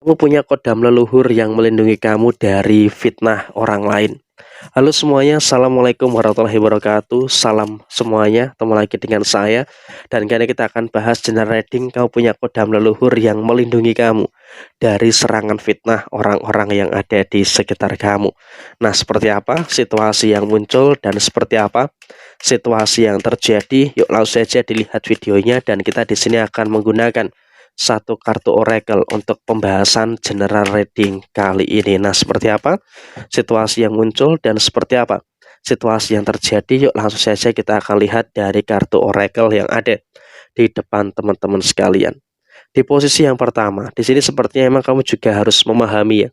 Kamu punya kodam leluhur yang melindungi kamu dari fitnah orang lain. Halo semuanya, Assalamualaikum warahmatullahi wabarakatuh. Salam semuanya, ketemu lagi dengan saya. Dan kali ini kita akan bahas general reading. Kamu punya kodam leluhur yang melindungi kamu dari serangan fitnah orang-orang yang ada di sekitar kamu. Nah, seperti apa situasi yang muncul dan seperti apa situasi yang terjadi? Yuk langsung saja dilihat videonya, dan kita di sini akan menggunakan satu kartu oracle untuk pembahasan general reading kali ini. Nah, seperti apa situasi yang muncul dan seperti apa situasi yang terjadi? Yuk langsung saja kita akan lihat dari kartu oracle yang ada di depan teman-teman sekalian. Di posisi yang pertama, di sini sepertinya memang kamu juga harus memahami ya,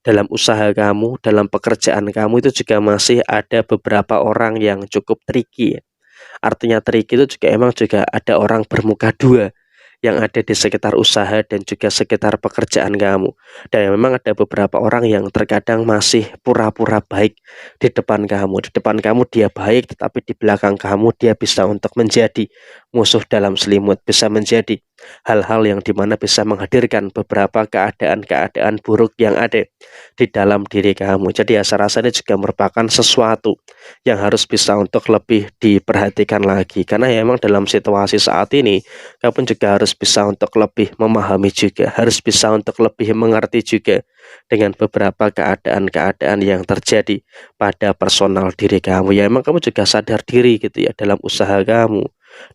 dalam usaha kamu, dalam pekerjaan kamu itu juga masih ada beberapa orang yang cukup tricky ya. Artinya tricky itu juga emang juga ada orang bermuka dua yang ada di sekitar usaha dan juga sekitar pekerjaan kamu. Dan memang ada beberapa orang yang terkadang masih pura-pura baik di depan kamu. Di depan kamu dia baik, tetapi di belakang kamu dia bisa untuk menjadi musuh dalam selimut, bisa menjadi hal-hal yang dimana bisa menghadirkan beberapa keadaan-keadaan buruk yang ada di dalam diri kamu. Jadi ya, saya rasa ini juga merupakan sesuatu yang harus bisa untuk lebih diperhatikan lagi. Karena ya memang dalam situasi saat ini kamu juga harus bisa untuk lebih memahami juga, harus bisa untuk lebih mengerti juga dengan beberapa keadaan-keadaan yang terjadi pada personal diri kamu. Ya emang kamu juga sadar diri gitu ya, dalam usaha kamu,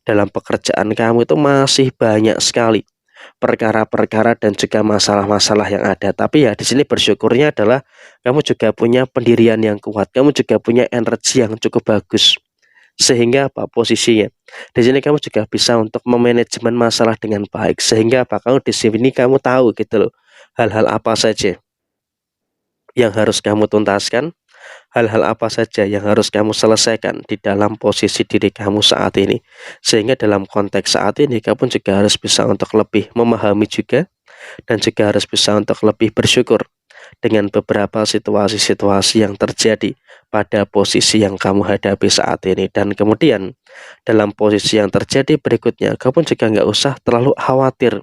dalam pekerjaan kamu itu masih banyak sekali perkara-perkara dan juga masalah-masalah yang ada. Tapi ya di sini bersyukurnya adalah kamu juga punya pendirian yang kuat, kamu juga punya energi yang cukup bagus. Sehingga apa posisinya? Di sini kamu juga bisa untuk memanajemen masalah dengan baik. Sehingga apa? Kamu di sini kamu tahu gitu loh, hal-hal apa saja yang harus kamu tuntaskan, hal-hal apa saja yang harus kamu selesaikan di dalam posisi diri kamu saat ini. Sehingga dalam konteks saat ini kamu juga harus bisa untuk lebih memahami juga, dan juga harus bisa untuk lebih bersyukur dengan beberapa situasi-situasi yang terjadi pada posisi yang kamu hadapi saat ini. Dan kemudian dalam posisi yang terjadi berikutnya, kamu juga nggak usah terlalu khawatir.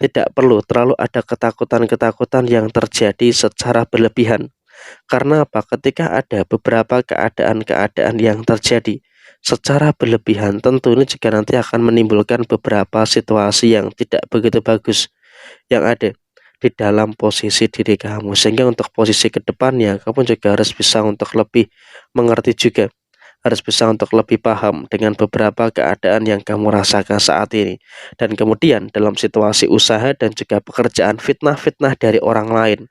Tidak perlu terlalu ada ketakutan-ketakutan yang terjadi secara berlebihan. Karena apa? Ketika ada beberapa keadaan-keadaan yang terjadi secara berlebihan, tentu ini juga nanti akan menimbulkan beberapa situasi yang tidak begitu bagus yang ada di dalam posisi diri kamu. Sehingga untuk posisi kedepannya kamu juga harus bisa untuk lebih mengerti juga, harus bisa untuk lebih paham dengan beberapa keadaan yang kamu rasakan saat ini. Dan kemudian dalam situasi usaha dan juga pekerjaan, fitnah-fitnah dari orang lain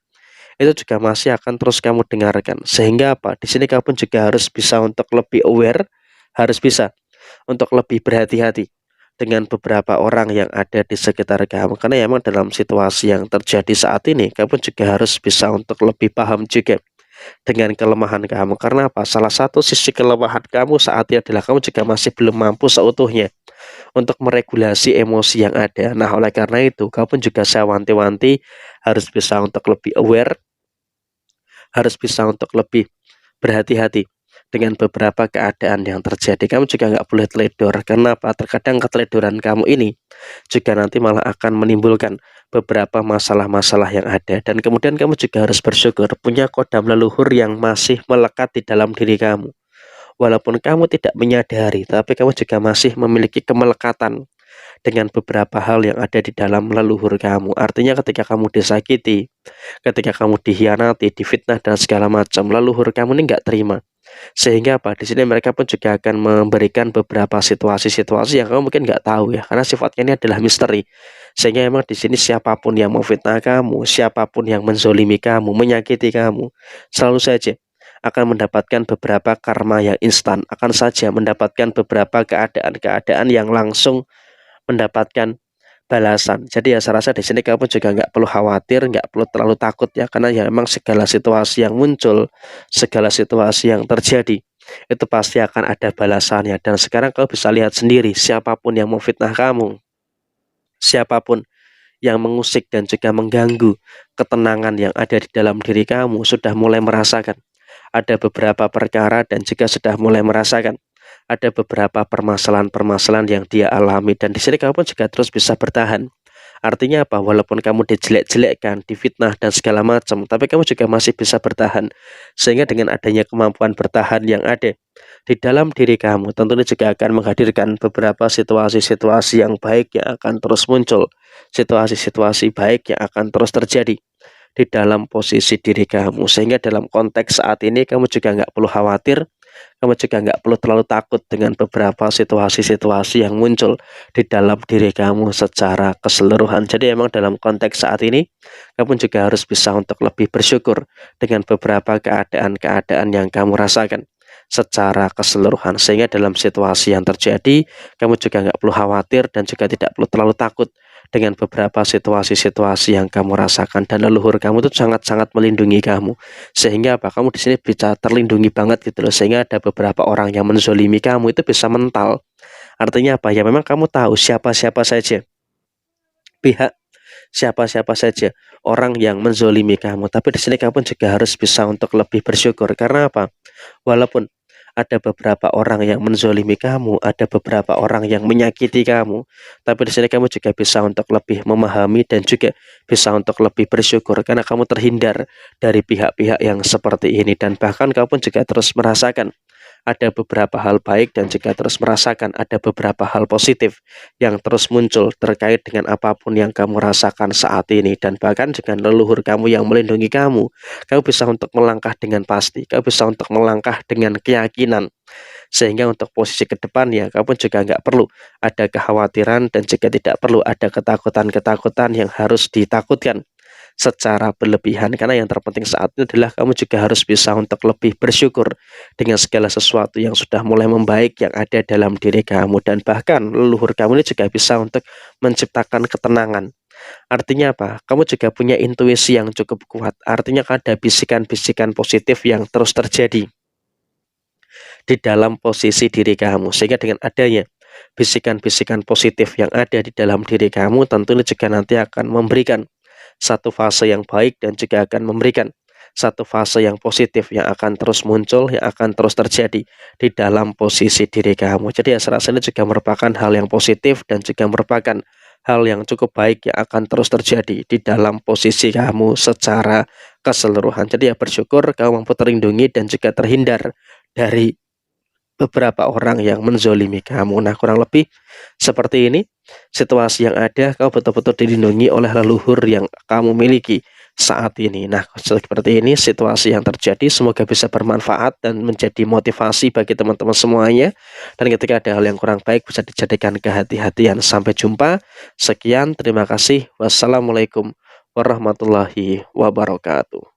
itu juga masih akan terus kamu dengarkan. Sehingga apa? Di sini kamu juga harus bisa untuk lebih aware, harus bisa untuk lebih berhati-hati dengan beberapa orang yang ada di sekitar kamu. Karena ya memang dalam situasi yang terjadi saat ini, kamu juga harus bisa untuk lebih paham juga dengan kelemahan kamu. Karena apa? Salah satu sisi kelemahan kamu saat ini adalah kamu juga masih belum mampu seutuhnya untuk meregulasi emosi yang ada. Nah, oleh karena itu, kamu juga saya wanti-wanti harus bisa untuk lebih aware, harus bisa untuk lebih berhati-hati dengan beberapa keadaan yang terjadi. Kamu juga nggak boleh teledor. Kenapa? Terkadang keteledoran kamu ini juga nanti malah akan menimbulkan beberapa masalah-masalah yang ada. Dan kemudian kamu juga harus bersyukur punya kodam leluhur yang masih melekat di dalam diri kamu. Walaupun kamu tidak menyadari, tapi kamu juga masih memiliki kemelekatan dengan beberapa hal yang ada di dalam leluhur kamu. Artinya ketika kamu disakiti, ketika kamu dikhianati, difitnah dan segala macam, leluhur kamu ini nggak terima. Sehingga apa? Di sini mereka pun juga akan memberikan beberapa situasi-situasi yang kamu mungkin nggak tahu ya, karena sifatnya ini adalah misteri. Sehingga memang di sini siapapun yang memfitnah kamu, siapapun yang menzolimi kamu, menyakiti kamu, selalu saja akan mendapatkan beberapa karma yang instan, akan saja mendapatkan beberapa keadaan-keadaan yang langsung mendapatkan balasan. Jadi ya saya rasa di sini kamu juga nggak perlu khawatir, nggak perlu terlalu takut ya, karena ya memang segala situasi yang muncul, segala situasi yang terjadi itu pasti akan ada balasannya. Dan sekarang kamu bisa lihat sendiri, siapapun yang memfitnah kamu, siapapun yang mengusik dan juga mengganggu ketenangan yang ada di dalam diri kamu, sudah mulai merasakan ada beberapa perkara dan juga sudah mulai merasakan ada beberapa permasalahan-permasalahan yang dia alami. Dan di sini kamu pun juga terus bisa bertahan. Artinya apa? Walaupun kamu dijelek-jelekkan, difitnah dan segala macam, tapi kamu juga masih bisa bertahan. Sehingga dengan adanya kemampuan bertahan yang ada di dalam diri kamu, tentunya juga akan menghadirkan beberapa situasi-situasi yang baik yang akan terus muncul, situasi-situasi baik yang akan terus terjadi di dalam posisi diri kamu. Sehingga dalam konteks saat ini kamu juga nggak perlu khawatir, kamu juga nggak perlu terlalu takut dengan beberapa situasi-situasi yang muncul di dalam diri kamu secara keseluruhan. Jadi emang dalam konteks saat ini, kamu juga harus bisa untuk lebih bersyukur dengan beberapa keadaan-keadaan yang kamu rasakan secara keseluruhan. Sehingga dalam situasi yang terjadi, kamu juga nggak perlu khawatir dan juga tidak perlu terlalu takut dengan beberapa situasi-situasi yang kamu rasakan, dan leluhur kamu itu sangat-sangat melindungi kamu. Sehingga apa? Kamu di sini bisa terlindungi banget gitu loh. Sehingga ada beberapa orang yang menzolimi kamu itu bisa mental. Artinya apa? Ya memang kamu tahu siapa-siapa saja pihak, siapa-siapa saja orang yang menzolimi kamu. Tapi di sini kamu juga harus bisa untuk lebih bersyukur. Karena apa? Walaupun ada beberapa orang yang menzolimi kamu, ada beberapa orang yang menyakiti kamu, tapi di sini kamu juga bisa untuk lebih memahami dan juga bisa untuk lebih bersyukur karena kamu terhindar dari pihak-pihak yang seperti ini, dan bahkan kamu juga terus merasakan ada beberapa hal baik dan juga terus merasakan ada beberapa hal positif yang terus muncul terkait dengan apapun yang kamu rasakan saat ini. Dan bahkan dengan leluhur kamu yang melindungi kamu bisa untuk melangkah dengan pasti, kamu bisa untuk melangkah dengan keyakinan. Sehingga untuk posisi ke depannya kamu juga nggak perlu ada kekhawatiran dan juga tidak perlu ada ketakutan-ketakutan yang harus ditakutkan secara berlebihan, karena yang terpenting saat ini adalah kamu juga harus bisa untuk lebih bersyukur dengan segala sesuatu yang sudah mulai membaik yang ada dalam diri kamu. Dan bahkan leluhur kamu ini juga bisa untuk menciptakan ketenangan. Artinya apa? Kamu juga punya intuisi yang cukup kuat. Artinya ada bisikan-bisikan positif yang terus terjadi di dalam posisi diri kamu. Sehingga dengan adanya bisikan-bisikan positif yang ada di dalam diri kamu, tentunya juga nanti akan memberikan satu fase yang baik dan juga akan memberikan satu fase yang positif yang akan terus muncul, yang akan terus terjadi di dalam posisi diri kamu. Jadi ya serasa ini juga merupakan hal yang positif dan juga merupakan hal yang cukup baik yang akan terus terjadi di dalam posisi kamu secara keseluruhan. Jadi ya bersyukur kamu mampu terlindungi dan juga terhindar dari beberapa orang yang menzolimi kamu. Nah, kurang lebih seperti ini situasi yang ada, kamu betul-betul dilindungi oleh leluhur yang kamu miliki saat ini. Nah, seperti ini situasi yang terjadi, semoga bisa bermanfaat dan menjadi motivasi bagi teman-teman semuanya. Dan ketika ada hal yang kurang baik bisa dijadikan kehati-hatian. Sampai jumpa. Sekian, terima kasih. Wassalamualaikum warahmatullahi wabarakatuh.